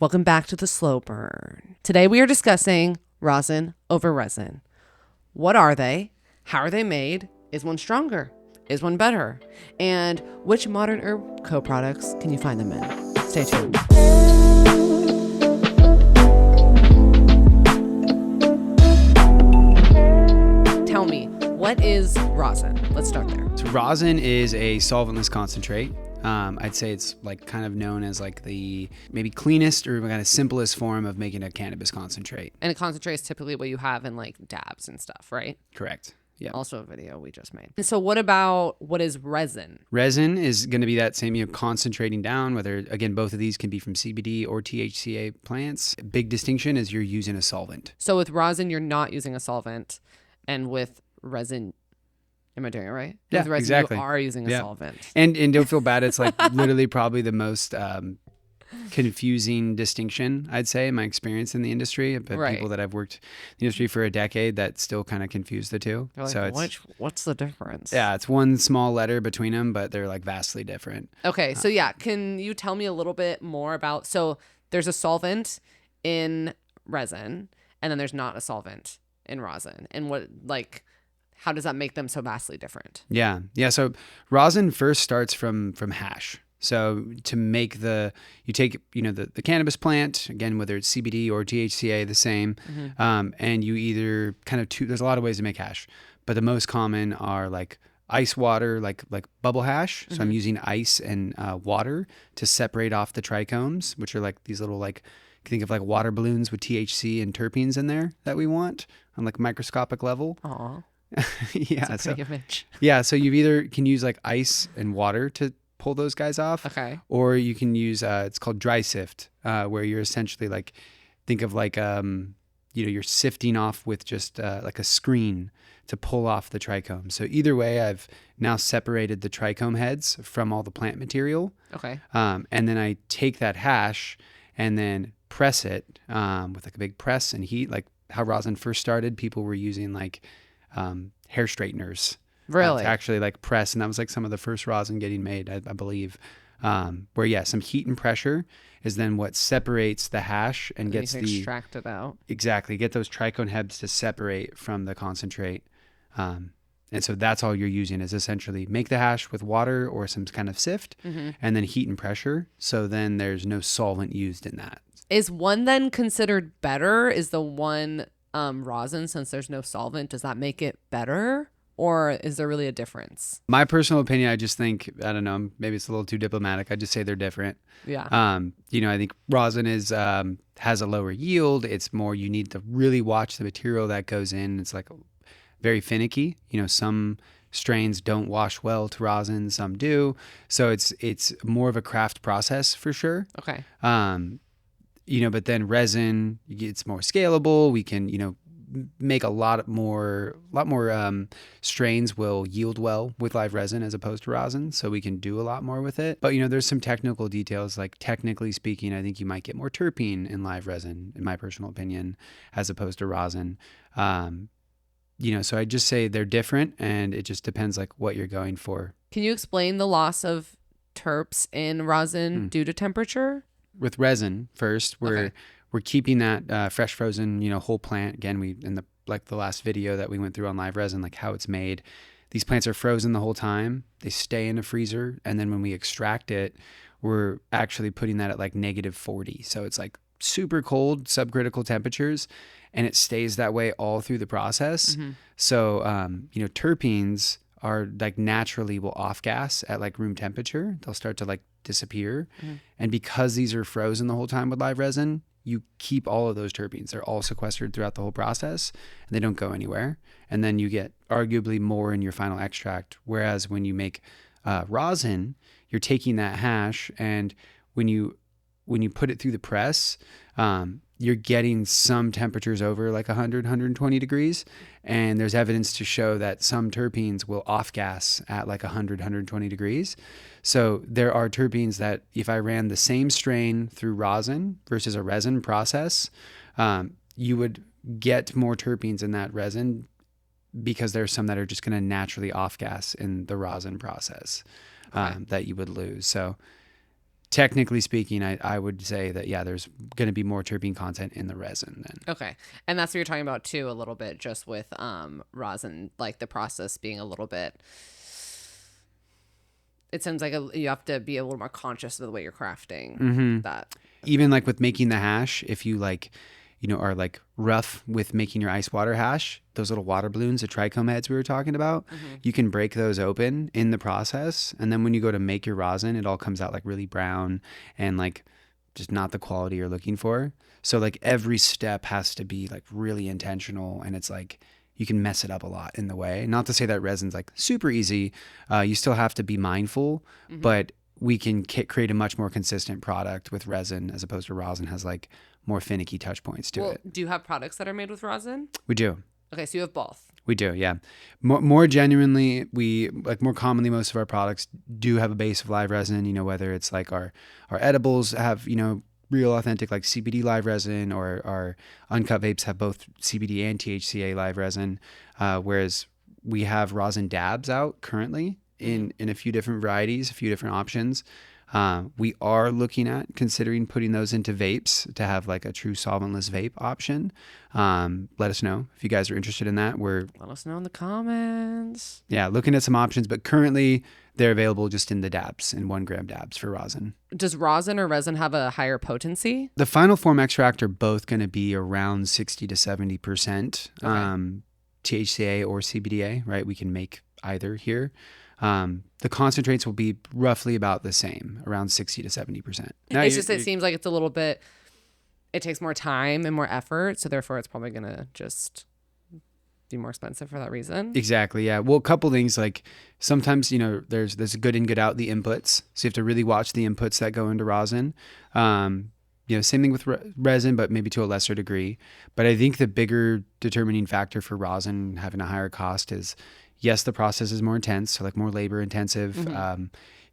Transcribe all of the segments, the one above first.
Welcome back to the Slow Burn. Today we are discussing rosin over resin. What are they? How are they made? Is one stronger? Is one better? And which modern herb co-products can you find them in? Stay tuned. Tell me, what is rosin? Let's start there. So rosin is a solventless concentrate. I'd say it's like kind of known as like the maybe cleanest or kind of simplest form of making a cannabis concentrate. And a concentrate is typically what you have in like dabs and stuff, right? Correct. Yeah. Also a video we just made. And so what is resin? Resin is going to be that same, concentrating down, whether, again, both of these can be from CBD or THCA plants. Big distinction is you're using a solvent. So with rosin, you're not using a solvent. And with resin, am I doing it right? Yeah, with resin, exactly. You are using a solvent. And don't feel bad. It's like literally probably the most confusing distinction, I'd say, in my experience in the industry. But right. People that I've worked in the industry for a decade that still kind of confuse the two. Like, so what's the difference? Yeah, it's one small letter between them, but they're like vastly different. Okay, so can you tell me a little bit more about, so there's a solvent in resin, and then there's not a solvent in rosin, and how does that make them so vastly different? Yeah. So rosin first starts from hash. So to make you take the cannabis plant, again, whether it's CBD or THCA, the same, and you either kind of there's a lot of ways to make hash, but the most common are like ice water, like bubble hash. So I'm using ice and water to separate off the trichomes, which are like these little think of like water balloons with THC and terpenes in there that we want on like microscopic level. Aw. Yeah. That's a pretty image. Yeah. So you either can use like ice and water to pull those guys off. Okay. Or you can use, it's called dry sift, where you're essentially think of you're sifting off with just like a screen to pull off the trichome. So either way, I've now separated the trichome heads from all the plant material. Okay. And then I take that hash and then press it with like a big press and heat. Like how rosin first started, people were using hair straighteners. Really? To actually press, and that was like some of the first rosin getting made, I believe. Where some heat and pressure is then what separates the hash and gets extract it out. Exactly, get those trichome heads to separate from the concentrate. And so that's all you're using is essentially make the hash with water or some kind of sift, and then heat and pressure. So then there's no solvent used in that. Is one then considered better? Is the one rosin, since there's no solvent, does that make it better? Or is there really a difference? My personal opinion, I just think, I don't know, maybe it's a little too diplomatic. I just say they're different. Yeah. I think rosin has a lower yield. It's more, you need to really watch the material that goes in. It's like very finicky. Some strains don't wash well to rosin, some do. So it's more of a craft process for sure. Okay. But then resin, it's more scalable. We can, make a lot more strains will yield well with live resin as opposed to rosin, so we can do a lot more with it. But there's some technical details, like technically speaking, I think you might get more terpene in live resin, in my personal opinion, as opposed to rosin. So I just say they're different, and it just depends what you're going for. Can you explain the loss of terps in rosin due to temperature? With resin first, we're keeping that fresh frozen, whole plant. Again, in the last video that we went through on live resin, how it's made. These plants are frozen the whole time. They stay in a freezer, and then when we extract it, we're actually putting that at -40. So it's super cold, subcritical temperatures, and it stays that way all through the process. So terpenes are naturally will off gas at room temperature. They'll start to disappear, and because these are frozen the whole time with live resin, you keep all of those terpenes. They're all sequestered throughout the whole process, and they don't go anywhere. And then you get arguably more in your final extract. Whereas when you make rosin, you're taking that hash, and when you put it through the press, you're getting some temperatures over 100, 120 degrees. And there's evidence to show that some terpenes will off gas at 100, 120 degrees. So there are terpenes that if I ran the same strain through rosin versus a resin process, you would get more terpenes in that resin because there's some that are just going to naturally off gas in the rosin process that you would lose. So technically speaking, I would say that, yeah, there's going to be more terpene content in the resin then. Okay. And that's what you're talking about too, a little bit, just with rosin, like the process being a little bit, it seems like you have to be a little more conscious of the way you're crafting that. Even like with making the hash, if you like, you know, are like rough with making your ice water hash, those little water balloons, the trichome heads we were talking about, you can break those open in the process. And then when you go to make your rosin, it all comes out like really brown and like just not the quality you're looking for. So like every step has to be like really intentional, and it's like you can mess it up a lot in the way. Not to say that resin's like super easy. You still have to be mindful, but we can create a much more consistent product with resin as opposed to rosin has like more finicky touch points to it. Do you have products that are made with rosin? We do. Okay, so you have both. We do, yeah. More genuinely, more commonly, most of our products do have a base of live resin, you know, whether it's like our edibles have, you know, real authentic like CBD live resin, or our uncut vapes have both CBD and THCA live resin, whereas we have rosin dabs out currently in a few different varieties, a few different options. We are looking at considering putting those into vapes to have like a true solventless vape option. Let us know if you guys are interested in that. Let us know in the comments. Yeah, looking at some options, but currently they're available just in the dabs, in 1 gram dabs for rosin. Does rosin or resin have a higher potency? The final form extract are both going to be around 60 to 70%, THCA or CBDA, right? We can make either here. The concentrates will be roughly about the same, around 60 to 70%. Now, It's just, it seems like it's a little bit, it takes more time and more effort. So therefore it's probably going to just be more expensive for that reason. Exactly. Yeah. Well, a couple things, like sometimes, you know, there's a good in, good out, the inputs. So you have to really watch the inputs that go into rosin. You know, same thing with resin, but maybe to a lesser degree. But I think the bigger determining factor for rosin having a higher cost is, yes, the process is more intense, so like more labor intensive.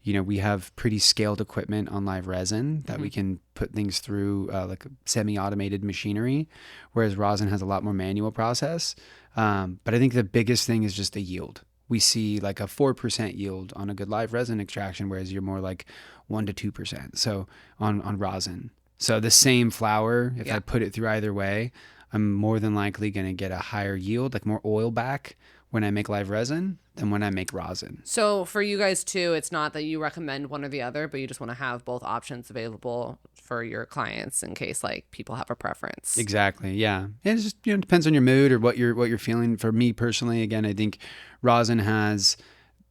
You know, we have pretty scaled equipment on live resin that we can put things through like semi-automated machinery, whereas rosin has a lot more manual process. But I think the biggest thing is just the yield. We see like a 4% yield on a good live resin extraction, whereas you're more like 1 to 2%. So on rosin. So the same flower, if I put it through either way, I'm more than likely going to get a higher yield, like more oil back when I make live resin than when I make rosin. So for you guys too, it's not that you recommend one or the other, but you just want to have both options available for your clients in case like people have a preference. Exactly. Yeah. It just, you know, depends on your mood or what you're feeling. For me personally, again, I think rosin has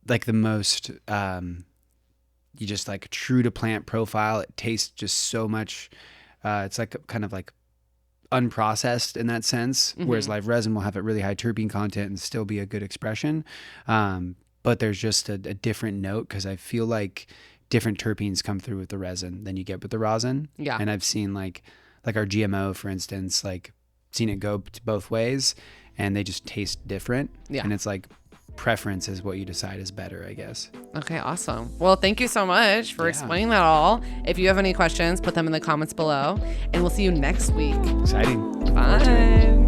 like the most you just like true to plant profile. It tastes just so much it's like kind of like unprocessed in that sense, whereas live resin will have a really high terpene content and still be a good expression, but there's just a different note, because I feel like different terpenes come through with the resin than you get with the rosin. And I've seen like our GMO, for instance, like seen it go both ways, and they just taste different. And it's like preference is what you decide is better, I guess. Okay, awesome. Well, thank you so much for explaining that all. If you have any questions, put them in the comments below, and we'll see you next week. Exciting. Bye.